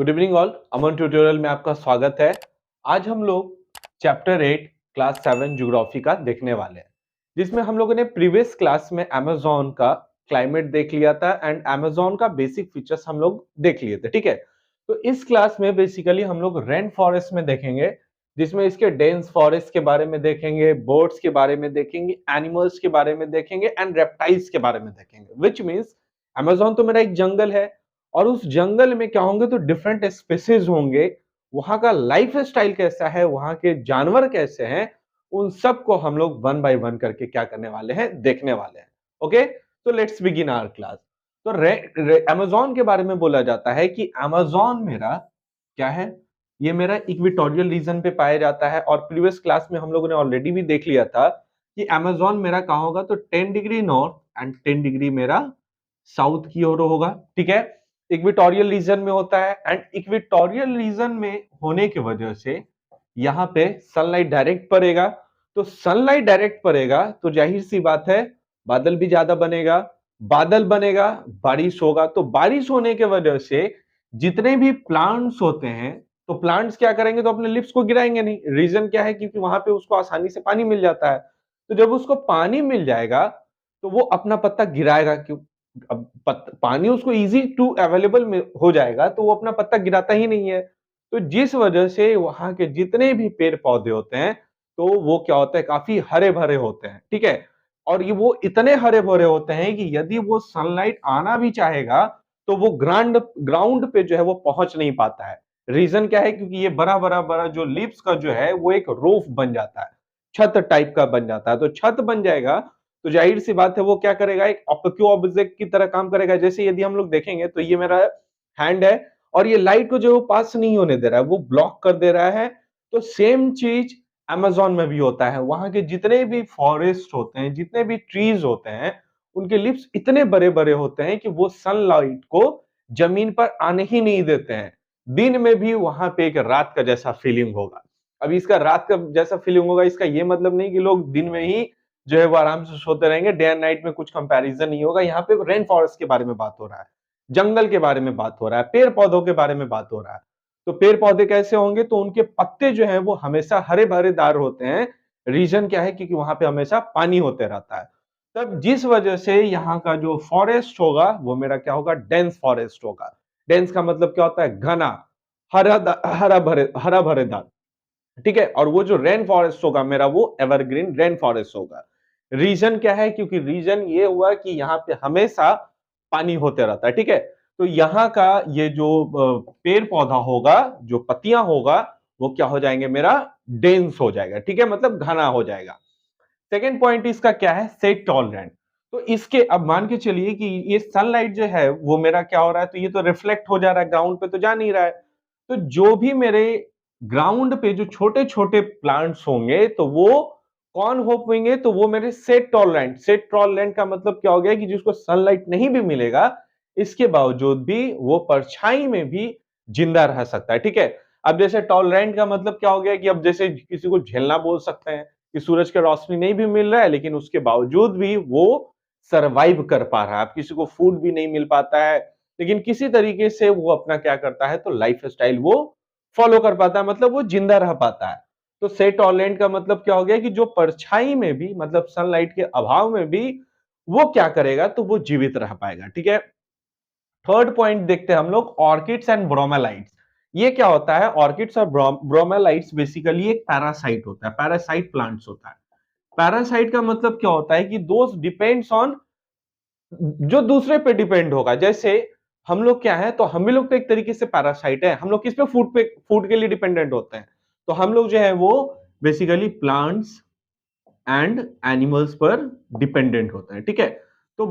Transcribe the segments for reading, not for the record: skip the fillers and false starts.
Good evening all. Aman tutorial में आपका स्वागत है। आज हम लोग चैप्टर 8 क्लास 7 ज्योग्राफी का देखने वाले हैं, जिसमें हम लोगों ने प्रीवियस क्लास में अमेज़न का क्लाइमेट देख लिया था एंड अमेज़न का बेसिक फीचर्स हम लोग देख लिए थे। ठीक है, तो इस क्लास में बेसिकली हम लोग रेन फॉरेस्ट में देखेंगे, जिसमें इसके डेंस फॉरेस्ट के बारे में देखेंगे, बर्ड्स के बारे में देखेंगे, एनिमल्स के बारे में देखेंगे एंड रेप्टाइल्स के बारे में देखेंगे। विच मीन्स अमेज़न तो मेरा एक जंगल है और उस जंगल में क्या होंगे तो डिफरेंट स्पीसीज होंगे, वहां का लाइफ स्टाइल कैसा है, वहां के जानवर कैसे हैं, उन सब को हम लोग वन बाय वन करके क्या करने वाले हैं, देखने वाले हैं। ओके, तो लेट्स बिगिन आवर क्लास। तो अमेज़न के बारे में बोला जाता है कि अमेज़न मेरा क्या है, ये मेरा इक्वेटोरियल रीजन पे पाया जाता है। और प्रीवियस क्लास में हम लोगों ने ऑलरेडी भी देख लिया था कि अमेज़न मेरा कहाँ होगा, तो 10 डिग्री नॉर्थ एंड 10 डिग्री मेरा साउथ की ओर होगा। ठीक है, इक्वेटोरियल रीजन में होता है एंड इक्वेटोरियल रीजन में होने की वजह से यहाँ पे सनलाइट डायरेक्ट पड़ेगा। तो सनलाइट डायरेक्ट पड़ेगा तो जाहिर सी बात है बादल भी ज्यादा बनेगा, बादल बनेगा, बारिश होगा। तो बारिश होने की वजह से जितने भी प्लांट्स होते हैं, तो प्लांट्स क्या करेंगे, तो अपने लिप्स को गिराएंगे नहीं। रीजन क्या है, क्योंकि वहां पे उसको आसानी से पानी मिल जाता है। तो जब उसको पानी मिल जाएगा तो वो अपना पत्ता गिराएगा। क्यों? अब पानी उसको इजी टू अवेलेबल में हो जाएगा तो वो अपना पत्ता गिराता ही नहीं है। तो जिस वजह से वहां के जितने भी पेड़ पौधे होते हैं तो वो क्या होता है, काफी हरे भरे होते हैं। ठीक है, और ये वो इतने हरे भरे होते हैं कि यदि वो सनलाइट आना भी चाहेगा तो वो ग्राउंड पे जो है वो पहुंच नहीं पाता है। रीजन क्या है, क्योंकि ये बड़ा बड़ा बड़ा जो लीव्स का जो है वो एक रूफ बन जाता है, छत टाइप का बन जाता है। तो छत बन जाएगा तो जाहिर सी बात है वो क्या करेगा, एक ऑब्जेक्टिव ऑब्जेक्ट की तरह काम करेगा। जैसे यदि हम लोग देखेंगे तो ये मेरा हैंड है और ये लाइट को जो वो पास नहीं होने दे रहा है, वो ब्लॉक कर दे रहा है। तो सेम चीज अमेज़न में भी होता है। वहां के जितने भी फॉरेस्ट होते हैं, जितने भी ट्रीज होते हैं, उनके लिप्स इतने बड़े बड़े होते हैं कि वो सनलाइट को जमीन पर आने ही नहीं देते हैं। दिन में भी वहां पे एक रात का जैसा फीलिंग होगा। अभी इसका रात का जैसा फीलिंग होगा, इसका ये मतलब नहीं कि लोग दिन में ही जो है वो आराम से सोते रहेंगे, डे एंड नाइट में कुछ कंपैरिजन नहीं होगा। यहाँ पे रेन फॉरेस्ट के बारे में बात हो रहा है, जंगल के बारे में बात हो रहा है, पेड़ पौधों के बारे में बात हो रहा है। तो पेड़ पौधे कैसे होंगे, तो उनके पत्ते जो हैं वो हमेशा हरे भरेदार होते हैं। रीजन क्या है, क्योंकि वहां पे हमेशा पानी होते रहता है। तब जिस वजह से यहाँ का जो फॉरेस्ट होगा वो मेरा क्या होगा, डेंस फॉरेस्ट होगा। डेंस का मतलब क्या होता है, घना, हरा भरेदार। ठीक है, और वो जो रेन फॉरेस्ट होगा मेरा वो एवरग्रीन रेन फॉरेस्ट होगा। रीजन क्या है, क्योंकि रीजन ये हुआ कि यहाँ पे हमेशा पानी होते रहता है। ठीक है, तो यहाँ का ये जो पेड़ पौधा होगा, जो पत्तियां होगा, वो क्या हो जाएंगे, मेरा डेंस हो जाएगा। ठीक है, मतलब घना हो जाएगा। सेकेंड पॉइंट इसका क्या है, सेट टॉलरेंट। तो इसके अब मान के चलिए कि ये सनलाइट जो है वो मेरा क्या हो रहा है, तो ये तो रिफ्लेक्ट हो जा रहा है, ग्राउंड पे तो जा नहीं रहा है। तो जो भी मेरे ग्राउंड पे जो छोटे छोटे प्लांट्स होंगे तो वो कौन हो पाएंगे, तो वो मेरे सेट टॉलरेंट। सेट टॉलरेंट का मतलब क्या हो गया कि जिसको सनलाइट नहीं भी मिलेगा, इसके बावजूद भी वो परछाई में भी जिंदा रह सकता है। ठीक है, अब जैसे टॉलरेंट का मतलब क्या हो गया कि अब जैसे किसी को झेलना बोल सकते हैं कि सूरज की रोशनी नहीं भी मिल रहा है लेकिन उसके बावजूद भी वो सरवाइव कर पा रहा है। अब किसी को फूड भी नहीं मिल पाता है लेकिन किसी तरीके से वो अपना क्या करता है, तो लाइफ स्टाइल वो फॉलो कर पाता है, मतलब वो जिंदा रह पाता है। तो से टॉलरेंट का मतलब क्या हो गया कि जो परछाई में भी, मतलब सनलाइट के अभाव में भी वो क्या करेगा, तो वो जीवित रह पाएगा। ठीक है, थर्ड पॉइंट देखते हैं हम लोग, ऑर्किड्स एंड ब्रोमेलाइट्स। ये क्या होता है, ऑर्किड्स और ब्रोमेलाइट्स बेसिकली एक पैरासाइट होता है, पैरासाइट प्लांट्स होता है। पैरासाइट का मतलब क्या होता है कि दोस्त डिपेंड्स ऑन, जो दूसरे पे डिपेंड होगा। जैसे हम लोग क्या है, तो हम भी लोग तो एक तरीके से पैरासाइट है। हम लोग किस पे, फूड के लिए डिपेंडेंट होते हैं। तो हम लोग जो है वो बेसिकली प्लांट्स एंड एनिमल्स पर डिपेंडेंट होता है। ठीक है, तो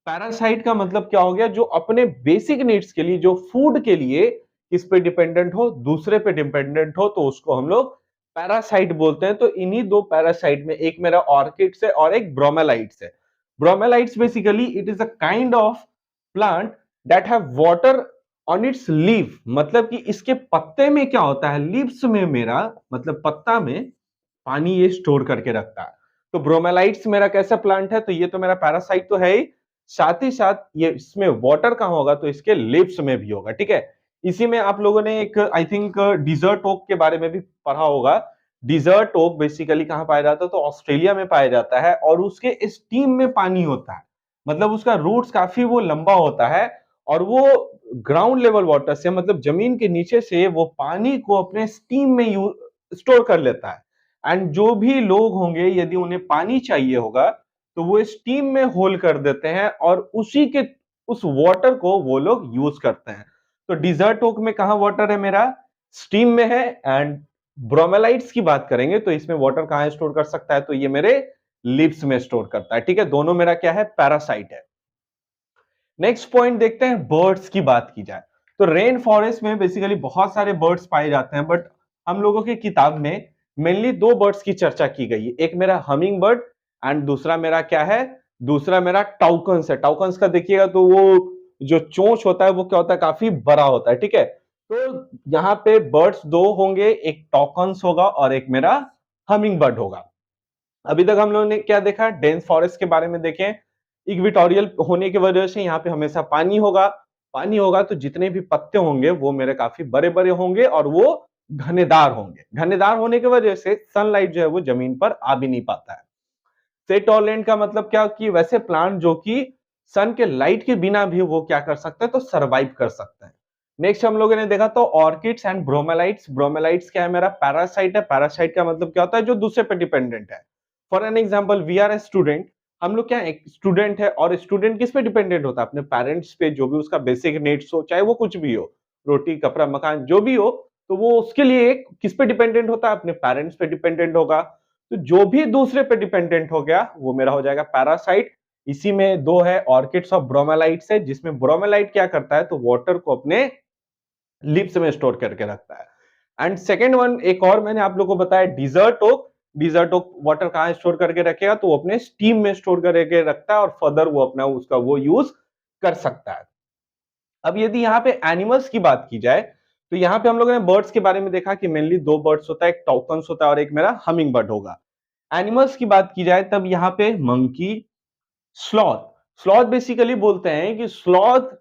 पैरासाइट का मतलब क्या हो गया, जो अपने बेसिक नीड्स के लिए, जो फूड के लिए किस पे डिपेंडेंट हो, दूसरे पे डिपेंडेंट हो, तो उसको हम लोग पैरासाइट बोलते हैं। तो इन्हीं दो पैरासाइट में एक मेरा ऑर्किड्स है और एक ब्रोमेलाइट्स है। Bromeliads basically it is a kind of plant that have water on its leaf. मतलब कि इसके पत्ते में क्या होता है, लीव्स में मेरा मतलब पत्ता में पानी ये स्टोर करके रखता है। तो ब्रोमेलाइट्स मेरा कैसा प्लांट है, तो ये तो मेरा पैरासाइट तो है ही, साथ ही साथ ये इसमें वाटर कहां होगा, तो इसके लिप्स में भी होगा। ठीक है, इसी में आप लोगों ने एक आई थिंक डिजर्ट ओक के बारे में भी पढ़ा होगा। डिजर्ट ओक बेसिकली कहाँ पाया जाता है, तो ऑस्ट्रेलिया में पाया जाता है और उसके स्टीम में पानी होता है, मतलब उसका रूट्स काफी वो लंबा होता है और वो ग्राउंड लेवल वाटर से, मतलब जमीन के नीचे से वो पानी को अपने स्टीम में स्टोर कर लेता है। एंड जो भी लोग होंगे यदि उन्हें पानी चाहिए होगा तो वो स्टीम में होल कर देते हैं और उसी के उस वाटर को वो लोग यूज करते हैं। तो डिजर्ट ओक में कहा वाटर है मेरा, स्टीम में है। एंड ब्रोमेलाइट्स की बात करेंगे तो इसमें वाटर कहां स्टोर कर सकता है, तो ये मेरे लिप्स में स्टोर करता है। ठीक है, दोनों मेरा क्या है, पैरासाइट है। नेक्स्ट पॉइंट देखते हैं, बर्ड्स की बात की जाए तो रेन फॉरेस्ट में बेसिकली बहुत सारे बर्ड्स पाए जाते हैं, बट हम लोगों की किताब में मेनली दो बर्ड्स की चर्चा की गई है। एक मेरा हमिंग बर्ड एंड दूसरा मेरा क्या है, दूसरा मेरा टाउकन्स है। टाउकन्स का देखिएगा तो वो जो चोंच होता है वो क्या होता है, काफी बड़ा होता है। ठीक है, तो यहाँ पे बर्ड्स दो होंगे, एक टाउकन्स होगा और एक मेरा हमिंग बर्ड होगा। अभी तक हम लोगों ने क्या देखा, डेंस फॉरेस्ट के बारे में देखें। इक्वेटोरियल होने की वजह से यहाँ पे हमेशा पानी होगा, पानी होगा तो जितने भी पत्ते होंगे वो मेरे काफी बड़े बड़े होंगे और वो घनेदार होंगे। घनेदार होने की वजह से सनलाइट जो है वो जमीन पर आ भी नहीं पाता है। से टॉलरेंट का मतलब क्या, कि वैसे प्लांट जो कि सन के लाइट के बिना भी वो क्या कर सकते हैं, तो सरवाइव कर सकते हैं। नेक्स्ट हम लोगों ने देखा तो ऑर्किड्स एंड ब्रोमेलाइट्स। ब्रोमेलाइट्स क्या है, मेरा पैरासाइट है। पैरासाइट का मतलब क्या होता है, जो दूसरे पे डिपेंडेंट है। For an example, we are a student. हम लोग क्या एक स्टूडेंट है और स्टूडेंट किस पे डिपेंडेंट होता है, अपने पेरेंट्स पे, जो भी उसका बेसिक नीड्स हो, चाहे वो कुछ भी हो, रोटी कपड़ा मकान जो भी हो, तो वो उसके लिए किस पे डिपेंडेंट होता है, अपने पेरेंट्स पे डिपेंडेंट होगा। तो जो भी दूसरे पे डिपेंडेंट हो गया वो मेरा हो जाएगा पैरासाइट। इसी में दो है, ऑर्किड्स और ब्रोमेलाइट्स है, जिसमें ब्रोमेलाइट क्या करता है, तो वाटर को अपने लिप्स में स्टोर करके रखता है। एंड सेकेंड वन एक और मैंने आप लोगों को बताया, desert oak. Desert oak water कहां स्टोर करके रखेगा, तो वो अपने स्टीम में स्टोर करके रखता है और फर्दर वो अपना उसका वो यूज कर सकता है। अब यदि यहाँ पे एनिमल्स की बात की जाए तो यहाँ पे हम लोगों ने बर्ड्स के बारे में देखा कि मेनली दो बर्ड्स होता है, एक टाउकन्स होता है और एक मेरा हमिंग बर्ड होगा। एनिमल्स की बात की जाए तब यहाँ पे मंकी, स्लॉथ। स्लॉथ बेसिकली बोलते हैं कि स्लॉथ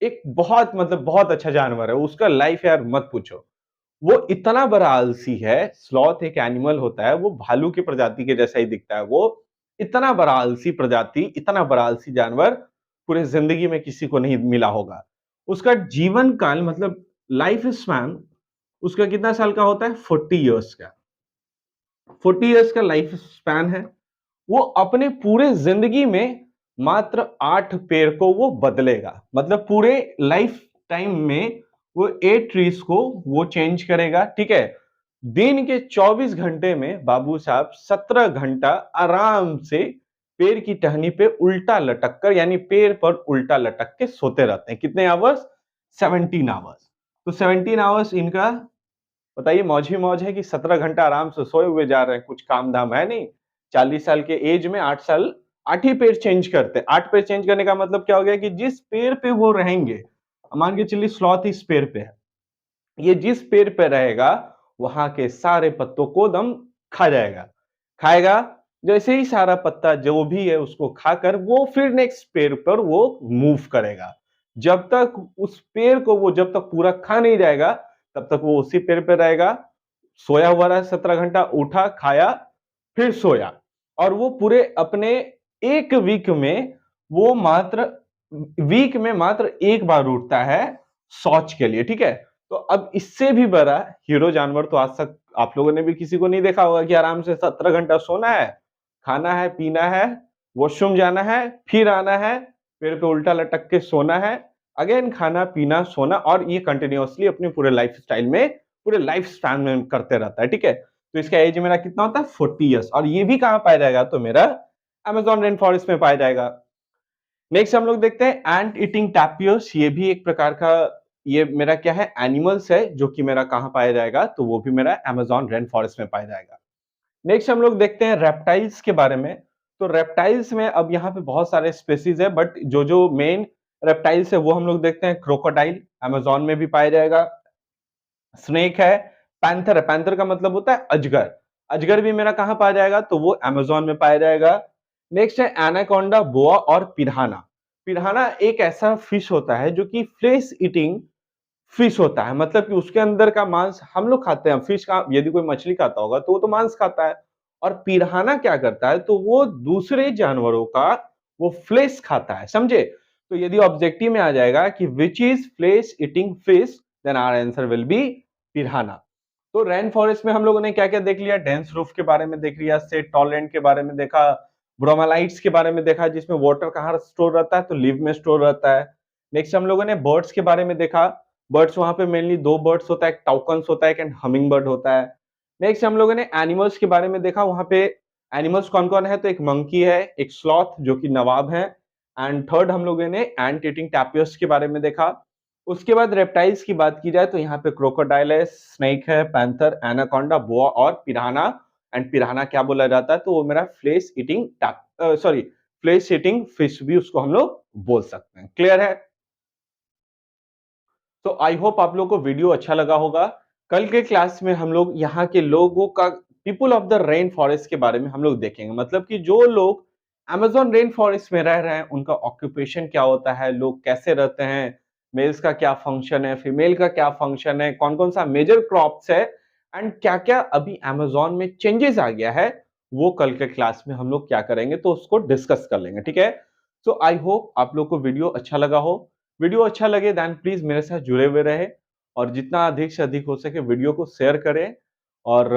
एक बहुत मतलब बहुत अच्छा जानवर है, उसका लाइफ यार मत पूछो। वो इतना बड़ा आलसी है। स्लॉथ एक एनिमल होता है, वो भालू की प्रजाति के जैसा ही दिखता है। वो इतना बड़ा आलसी प्रजाति, इतना बड़ा आलसी जानवर पूरे जिंदगी में किसी को नहीं मिला होगा। उसका जीवन काल मतलब लाइफ स्पैन उसका कितना साल का होता है, 40 इयर्स का। 40 इयर्स का लाइफ स्पैन है। वो अपने पूरे जिंदगी में मात्र 8 पेड़ को वो बदलेगा, मतलब पूरे लाइफ टाइम में वो 8 ट्रीज को वो चेंज करेगा। ठीक है, दिन के 24 घंटे में बाबू साहब 17 घंटा आराम से पेड़ की टहनी पे उल्टा लटक कर, यानी पेड़ पर उल्टा लटक के सोते रहते हैं। कितने आवर्स, 17 आवर्स। तो 17 आवर्स इनका बताइए मौज ही मौज है कि 17 घंटा आराम से सोए हुए जा रहे हैं, कुछ काम धाम है नहीं। 40 साल के एज में 8 साल 8 ही पेड़ चेंज करते हैं। 8 पेड़ चेंज करने का मतलब क्या हो गया कि जिस पेड़ पे वो रहेंगे, मान के चलिए स्लॉथ इस पेड़ पे है, ये जिस पेड़ पे रहेगा वहां के सारे पत्तों को दम खा जाएगा। खाएगा, जैसे ही सारा पत्ता जो भी है उसको खाकर वो फिर नेक्स्ट पेड़ पर वो मूव करेगा। जब तक उस पेड़ को वो जब तक पूरा खा नहीं जाएगा तब तक वो उसी पेड़ पे रहेगा। सोया हुआ रहा 17 घंटा, उठा खाया फिर सोया। और वो पूरे अपने एक वीक में मात्र एक बार उठता है शौच के लिए। ठीक है, तो अब इससे भी बड़ा हीरो जानवर तो आज तक आप लोगों ने भी किसी को नहीं देखा होगा कि आराम से 17 घंटा सोना है, खाना है, पीना है, वॉशरूम जाना है, फिर आना है, पेड़ पे उल्टा लटक के सोना है, अगेन खाना पीना सोना, और ये कंटिन्यूअसली अपने पूरे लाइफ स्टाइल में पूरे लाइफ स्पैन में करते रहता है। ठीक है, तो इसका एज मेरा कितना होता है, 40 इयर्स। और ये भी कहां पाया जाएगा, तो मेरा अमेज़न रेन फॉरेस्ट में पाया जाएगा। नेक्स्ट हम लोग देखते हैं एंट ईटिंग टैपियर्स। ये भी एक प्रकार का, ये मेरा क्या है, एनिमल्स है, जो कि मेरा कहां पाया जाएगा, तो वो भी मेरा अमेज़न रेन फॉरेस्ट में पाया जाएगा। नेक्स्ट हम लोग देखते हैं रेप्टाइल्स के बारे में। तो रेप्टाइल्स में अब यहाँ पे बहुत सारे स्पेसीज है, बट जो जो मेन रेप्टाइल्स है वो हम लोग देखते हैं। क्रोकोडाइल अमेज़न में भी पाया जाएगा, स्नेक है, पैंथर है, पैंथर का मतलब होता है अजगर। अजगर भी मेरा कहां पाया जाएगा, तो वो अमेज़न में पाया जाएगा। नेक्स्ट है एनाकोंडा, बोआ और पिराना। पिराना एक ऐसा फिश होता है जो कि फ्लेश ईटिंग फिश होता है, मतलब कि उसके अंदर का मांस हम लोग खाते हैं। फिश का यदि कोई मछली खाता होगा तो वो तो मांस खाता है, और पिरान्हा क्या करता है, तो वो दूसरे जानवरों का वो फ्लेश खाता है, समझे? तो यदि ऑब्जेक्टिव में आ जाएगा कि which is flesh eating fish, then our answer will be piranha. तो रेन फॉरेस्ट में हम लोगों ने क्या-क्या देख लिया? डेंस रूफ के बारे में देख लिया, सेट टॉलरेंट के बारे में देखा, ब्रोमेलाइट्स के बारे में देखा, जिसमें वाटर कहाँ स्टोर रहता है, तो लीफ में स्टोर रहता है। नेक्स्ट हम लोगों ने बर्ड्स के बारे में देखा। बर्ड्स वहां पे मेनली दो बर्ड्स होता है, एक टाउकन्स होता है, एक हमिंग बर्ड होता है। नेक्स्ट हम लोगों ने एनिमल्स के बारे में देखा। वहां पे एनिमल्स कौन कौन है, तो एक मंकी है, एक स्लॉथ जो कि नवाब है, एंड थर्ड हम लोगों ने एंट ईटिंग टैपियर्स के बारे में देखा। उसके बाद रेप्टाइल्स की बात की जाए तो यहाँ पे क्रोकोडाइल है, स्नेक है, पैंथर, एनाकोंडा, बोआ और पिराना। एंड पिराना क्या बोला जाता है, तो वो मेरा flesh eating sorry flesh eating fish भी उसको हम लोग बोल सकते हैं। क्लियर है? तो आई होप आप लोग को वीडियो अच्छा लगा होगा। कल के क्लास में हम लोग यहाँ के लोगों का, people of the rain forest के बारे में हम लोग देखेंगे। मतलब कि जो लोग अमेज़न रेन फॉरेस्ट में रह रहे हैं, उनका ऑक्यूपेशन क्या होता है, लोग कैसे रहते हैं, मेल्स का क्या फंक्शन है, फीमेल का क्या फंक्शन है, कौन-कौन सा मेजर क्रॉप्स है, एंड क्या-क्या अभी अमेज़न में चेंजेस आ गया है, वो कल के क्लास में हम लोग क्या करेंगे, तो उसको डिस्कस कर लेंगे, ठीक है? सो आई होप आप लोग को वीडियो अच्छा लगा हो। वीडियो अच्छा लगे देन प्लीज मेरे साथ जुड़े हुए रहे, और जितना अधिक से अधिक हो सके वीडियो को शेयर करें। और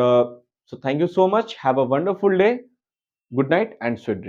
so thank you so much, have a wonderful day, good night and sweet dream.